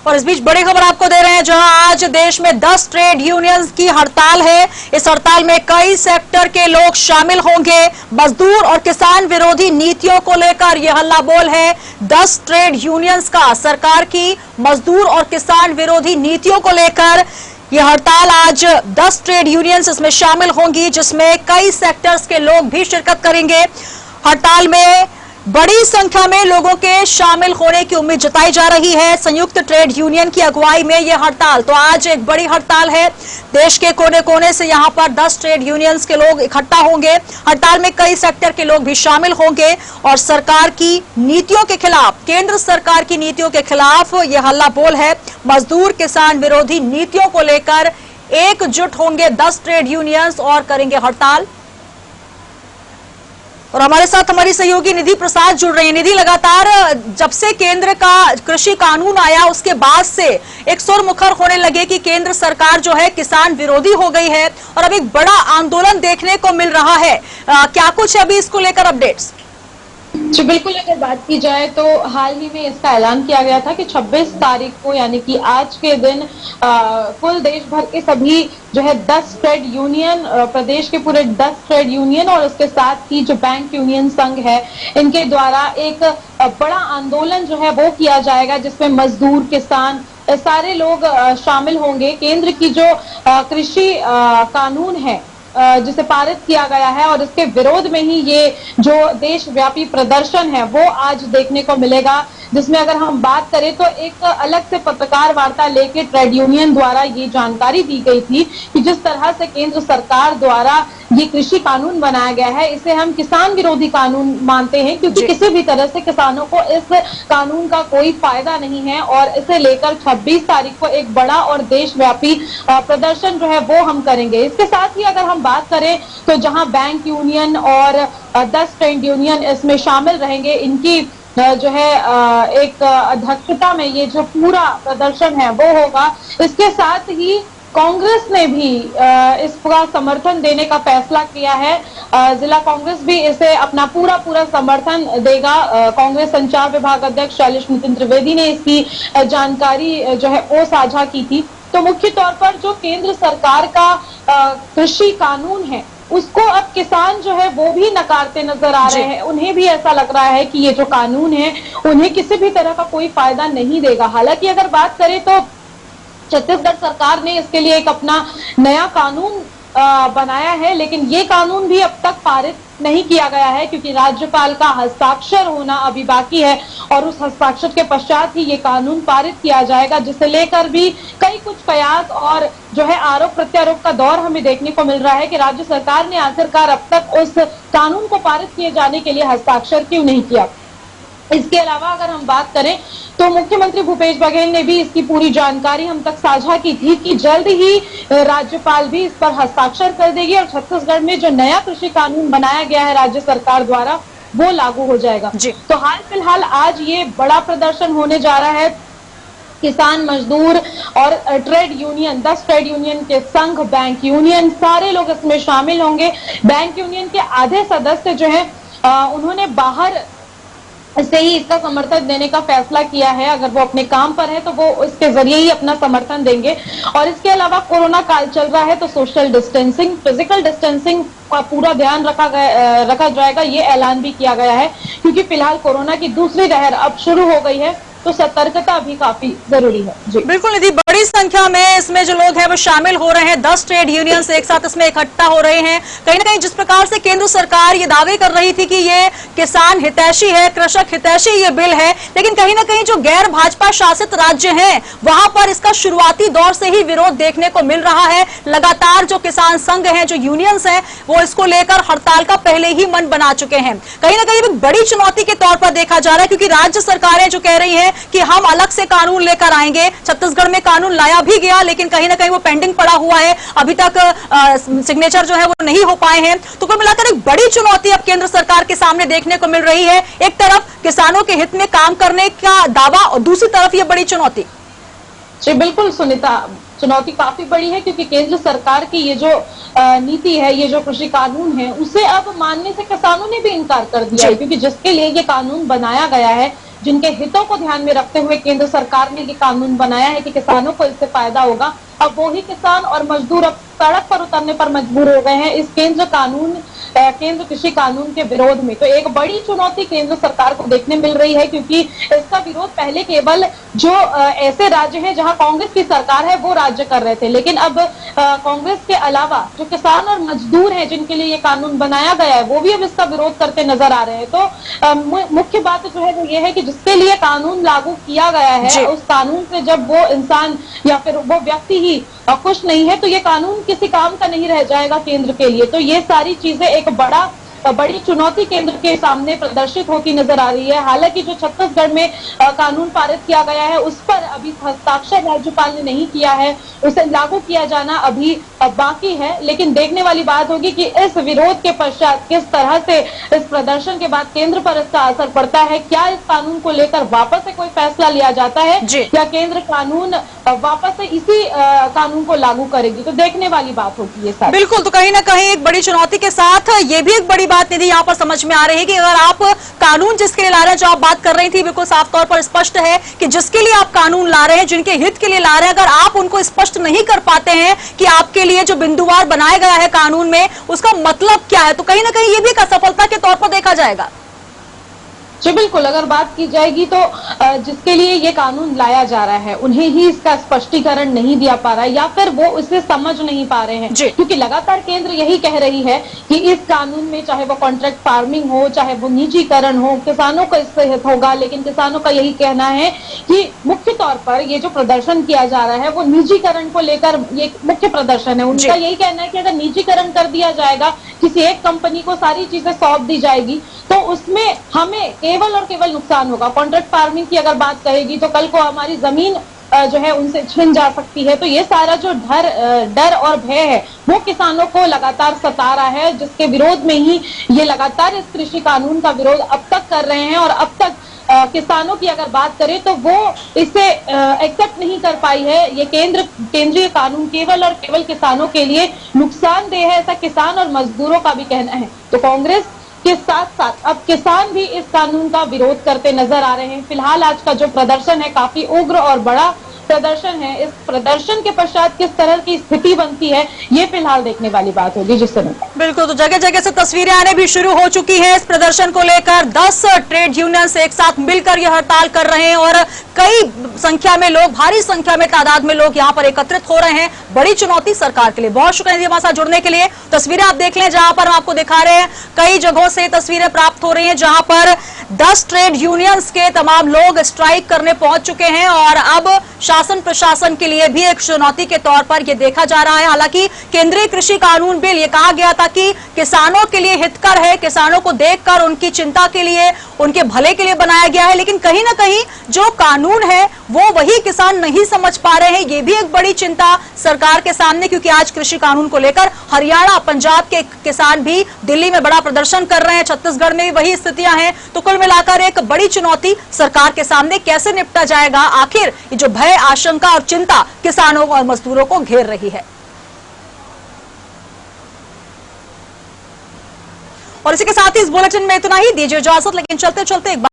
और इस बीच बड़ी खबर आपको दे रहे हैं, जहां आज देश में 10 ट्रेड यूनियंस की हड़ताल है। इस हड़ताल में कई सेक्टर के लोग शामिल होंगे। मजदूर और किसान विरोधी नीतियों को लेकर यह हल्ला बोल है 10 ट्रेड यूनियंस का। सरकार की मजदूर और किसान विरोधी नीतियों को लेकर यह हड़ताल आज 10 ट्रेड यूनियंस इसमें शामिल होंगी, जिसमें कई सेक्टर्स के लोग भी शिरकत करेंगे। हड़ताल में बड़ी संख्या में लोगों के शामिल होने की उम्मीद जताई जा रही है। संयुक्त ट्रेड यूनियन की अगुवाई में यह हड़ताल, तो आज एक बड़ी हड़ताल है। देश के कोने कोने से यहां पर 10 ट्रेड यूनियंस के लोग इकट्ठा होंगे। हड़ताल में कई सेक्टर के लोग भी शामिल होंगे और सरकार की नीतियों के खिलाफ, केंद्र सरकार की नीतियों के खिलाफ यह हल्ला बोल है। मजदूर किसान विरोधी नीतियों को लेकर एकजुट होंगे 10 ट्रेड यूनियंस और करेंगे हड़ताल। और हमारे साथ हमारी सहयोगी निधि प्रसाद जुड़ रही है। निधि, लगातार जब से केंद्र का कृषि कानून आया उसके बाद से एक सुर मुखर होने लगे कि केंद्र सरकार जो है किसान विरोधी हो गई है और अब एक बड़ा आंदोलन देखने को मिल रहा है। क्या कुछ है अभी इसको लेकर अपडेट्स? जी बिल्कुल, अगर बात की जाए तो हाल ही में इसका ऐलान किया गया था कि 26 तारीख को यानी कि आज के दिन कुल देश भर के सभी जो है 10 ट्रेड यूनियन, प्रदेश के पूरे 10 ट्रेड यूनियन और उसके साथ ही जो बैंक यूनियन संघ है, इनके द्वारा एक बड़ा आंदोलन जो है वो किया जाएगा, जिसमें मजदूर किसान सारे लोग शामिल होंगे। केंद्र की जो कृषि कानून है जिसे पारित किया गया है और इसके विरोध में ही ये जो देशव्यापी प्रदर्शन है वो आज देखने को मिलेगा, जिसमें अगर हम बात करें तो एक अलग से पत्रकार वार्ता लेके ट्रेड यूनियन द्वारा ये जानकारी दी गई थी कि जिस तरह से केंद्र सरकार द्वारा ये कृषि कानून बनाया गया है, इसे हम किसान विरोधी कानून मानते हैं, क्योंकि किसी भी तरह से किसानों को इस कानून का कोई फायदा नहीं है और इसे लेकर 26 तारीख को एक बड़ा और देशव्यापी प्रदर्शन जो है वो हम करेंगे। इसके साथ ही अगर हम बात करें तो जहां बैंक यूनियन और 10 ट्रेड यूनियन इसमें शामिल रहेंगे, इनकी जो है एक अध्यक्षता में ये जो पूरा प्रदर्शन है वो होगा। इसके साथ ही कांग्रेस ने भी इसका समर्थन देने का फैसला किया है। जिला कांग्रेस भी इसे अपना पूरा समर्थन देगा। कांग्रेस संचार विभाग अध्यक्ष शैलेश नितिन त्रिवेदी ने इसकी जानकारी जो है वो साझा की थी। तो मुख्य तौर पर जो केंद्र सरकार का कृषि कानून है उसको अब किसान जो है वो भी नकारते नजर आ रहे हैं। उन्हें भी ऐसा लग रहा है कि ये जो कानून है उन्हें किसी भी तरह का कोई फायदा नहीं देगा। हालांकि अगर बात करें तो छत्तीसगढ़ सरकार ने इसके लिए एक अपना नया कानून बनाया है, लेकिन ये कानून भी अब तक पारित नहीं किया गया है, क्योंकि राज्यपाल का हस्ताक्षर होना अभी बाकी है और उस हस्ताक्षर के पश्चात ही ये कानून पारित किया जाएगा, जिसे लेकर भी कई कुछ कयास और जो है आरोप प्रत्यारोप का दौर हमें देखने को मिल रहा है कि राज्य सरकार ने आखिरकार अब तक उस कानून को पारित किए जाने के लिए हस्ताक्षर क्यों नहीं किया। इसके अलावा अगर हम बात करें तो मुख्यमंत्री भूपेश बघेल ने भी इसकी पूरी जानकारी हम तक साझा की थी कि जल्द ही राज्यपाल भी इस पर हस्ताक्षर कर देगी और छत्तीसगढ़ में जो नया कृषि कानून बनाया गया है राज्य सरकार द्वारा वो लागू हो जाएगा। तो हाल फिलहाल आज ये बड़ा प्रदर्शन होने जा रहा है। किसान, मजदूर और ट्रेड यूनियन, 10 ट्रेड यूनियन के संघ, बैंक यूनियन, सारे लोग इसमें शामिल होंगे। बैंक यूनियन के आधे सदस्य जो है उन्होंने बाहर से ही इसका समर्थन देने का फैसला किया है। अगर वो अपने काम पर है तो वो इसके जरिए ही अपना समर्थन देंगे। और इसके अलावा कोरोना काल चल रहा है तो सोशल डिस्टेंसिंग, फिजिकल डिस्टेंसिंग का पूरा ध्यान रखा जाएगा, ये ऐलान भी किया गया है, क्योंकि फिलहाल कोरोना की दूसरी लहर अब शुरू हो गई है तो सतर्कता भी काफी जरूरी है। जी बिल्कुल निधि, बड़ी संख्या में इसमें जो लोग हैं वो शामिल हो रहे हैं। 10 ट्रेड यूनियंस एक साथ इसमें इकट्ठा हो रहे हैं। कहीं ना कहीं जिस प्रकार से केंद्र सरकार ये दावे कर रही थी कि ये किसान हितैषी है, कृषक हितैषी ये बिल है, लेकिन कहीं ना कहीं जो गैर भाजपा शासित राज्य हैं वहां पर इसका शुरुआती दौर से ही विरोध देखने को मिल रहा है। लगातार जो किसान संघ हैं, जो यूनियंस हैं, वो इसको लेकर हड़ताल का पहले ही मन बना चुके हैं। कहीं ना कहीं एक बड़ी चुनौती के तौर पर देखा जा रहा है, क्योंकि राज्य सरकारें जो कह रही है कि हम अलग से कानून लेकर आएंगे। छत्तीसगढ़ में कानून लाया भी गया, लेकिन कहीं ना कहीं वो पेंडिंग पड़ा हुआ है, अभी तक सिग्नेचर जो है वो नहीं हो पाए हैं। तो कुल मिलाकर एक बड़ी चुनौती अब केंद्र सरकार के सामने देखने को मिल रही है। एक तरफ किसानों के हित में काम करने का दावा और दूसरी तरफ ये बड़ी चुनौती। जी बिल्कुल सुनीता, चुनौती काफी बड़ी है, क्योंकि केंद्र सरकार की ये जो नीति है, ये जो कृषि कानून है, उसे अब मानने से किसानों ने भी इनकार कर दिया है, क्योंकि जिसके लिए ये कानून बनाया गया है, जिनके हितों को ध्यान में रखते हुए केंद्र सरकार ने ये कानून बनाया है कि किसानों को इससे फायदा होगा, अब वो ही किसान और मजदूर अब सड़क पर उतरने पर मजबूर हो गए हैं इस केंद्र कृषि कानून के विरोध में। तो एक बड़ी चुनौती केंद्र सरकार को देखने मिल रही है, क्योंकि इसका विरोध पहले केवल जो ऐसे राज्य हैं जहां कांग्रेस की सरकार है वो राज्य कर रहे थे, लेकिन अब कांग्रेस के अलावा जो किसान और मजदूर हैं जिनके लिए ये कानून बनाया गया है वो भी अब इसका विरोध करते नजर आ रहे हैं। तो मुख्य बात जो है वो ये है कि जिसके लिए कानून लागू किया गया है उस कानून से जब वो इंसान या फिर वो व्यक्ति ही खुश नहीं है तो ये कानून किसी काम का नहीं रह जाएगा केंद्र के लिए। तो ये सारी चीजें एक बड़ी चुनौती केंद्र के सामने प्रदर्शित होती नजर आ रही है। हालांकि जो छत्तीसगढ़ में कानून पारित किया गया है उस पर अभी हस्ताक्षर राज्यपाल ने नहीं किया है, उसे लागू किया जाना अभी बाकी है। लेकिन देखने वाली बात होगी कि इस विरोध के पश्चात किस तरह से इस प्रदर्शन के बाद केंद्र पर इसका असर पड़ता है। क्या इस कानून को लेकर वापस से कोई फैसला लिया जाता है या केंद्र कानून वापस से इसी कानून को लागू करेगी, तो देखने वाली बात होगी ये सारी। बिल्कुल, तो कहीं ना कहीं एक बड़ी चुनौती के साथ ये भी एक बड़ी बात निधि यहाँ पर समझ में आ रही है कि अगर आप कानून जिसके लिए ला रहे हैं, जो आप बात कर रही थी बिल्कुल साफ तौर पर स्पष्ट है कि जिसके लिए आप कानून ला रहे हैं, जिनके हित के लिए ला रहे हैं, अगर आप उनको स्पष्ट नहीं कर पाते हैं कि आपके लिए जो बिंदुवार बनाया गया है कानून में उसका मतलब क्या है, तो कहीं ना कहीं ये भी एक असफलता के तौर पर देखा जाएगा। जी बिल्कुल, अगर बात की जाएगी तो जिसके लिए ये कानून लाया जा रहा है उन्हें ही इसका स्पष्टीकरण नहीं दिया पा रहा है या फिर वो इसे समझ नहीं पा रहे हैं, क्योंकि लगातार केंद्र यही कह रही है कि इस कानून में चाहे वो कॉन्ट्रैक्ट फार्मिंग हो, चाहे वो निजीकरण हो, किसानों का इससे हित होगा। लेकिन किसानों का यही कहना है कि मुख्य तौर पर ये जो प्रदर्शन किया जा रहा है वो निजीकरण को लेकर ये मुख्य प्रदर्शन है। उनका यही कहना है कि अगर निजीकरण कर दिया जाएगा, किसी एक कंपनी को सारी चीजें सौंप दी जाएगी तो उसमें हमें केवल और केवल नुकसान होगा। कॉन्ट्रैक्ट फार्मिंग की अगर बात कहेगी तो कल को हमारी जमीन जो है उनसे छिन जा सकती है। तो ये सारा जो डर और भय है वो किसानों को लगातार सता रहा है, जिसके विरोध में ही ये लगातार इस कृषि कानून का विरोध अब तक कर रहे हैं। और अब तक किसानों की अगर बात करें तो वो इसे एक्सेप्ट नहीं कर पाई है। ये केंद्रीय कानून केवल और केवल किसानों के लिए नुकसानदेह है, ऐसा किसान और मजदूरों का भी कहना है। तो कांग्रेस के साथ साथ अब किसान भी इस कानून का विरोध करते नजर आ रहे हैं। फिलहाल आज का जो प्रदर्शन है काफी उग्र और बड़ा प्रदर्शन है। इस प्रदर्शन के पश्चात किस तरह की स्थिति बनती है ये फिलहाल देखने वाली बात होगी। जिस समय बिल्कुल, तो जगह जगह से तस्वीरें आने भी शुरू हो चुकी हैं इस प्रदर्शन को लेकर। 10 ट्रेड यूनियंस एक साथ मिलकर यह हड़ताल कर रहे हैं और कई संख्या में लोग, भारी संख्या में तादाद में लोग यहाँ पर एकत्रित हो रहे हैं। बड़ी चुनौती सरकार के लिए। बहुत शुक्रिया हमारे साथ जुड़ने के लिए। तस्वीरें आप देख लें, जहां पर हम आपको दिखा रहे हैं कई जगहों से तस्वीरें प्राप्त हो रही हैं जहां पर 10 ट्रेड यूनियंस के तमाम लोग स्ट्राइक करने पहुंच चुके हैं और अब शासन प्रशासन के लिए भी एक चुनौती के तौर पर यह देखा जा रहा है। हालांकि केंद्रीय कृषि कानून बिल, ये कहा गया था कि किसानों के लिए हितकर है, किसानों को देखकर उनकी चिंता के लिए, उनके भले के लिए बनाया गया है, लेकिन कहीं ना कहीं जो कानून है वो वही किसान नहीं समझ पा रहे हैं। ये भी एक बड़ी चिंता सरकार के सामने, क्योंकि आज कृषि कानून को लेकर हरियाणा, पंजाब के किसान भी दिल्ली में बड़ा प्रदर्शन कर रहे हैं, छत्तीसगढ़ में भी वही स्थितियां हैं। तो कुल मिलाकर एक बड़ी चुनौती सरकार के सामने, कैसे निपटा जाएगा आखिर ये जो भय, आशंका और चिंता किसानों और मजदूरों को घेर रही है। और इसी के साथ ही इस बुलेटिन में इतना ही। दीजिए इजाजत, लेकिन चलते चलते एक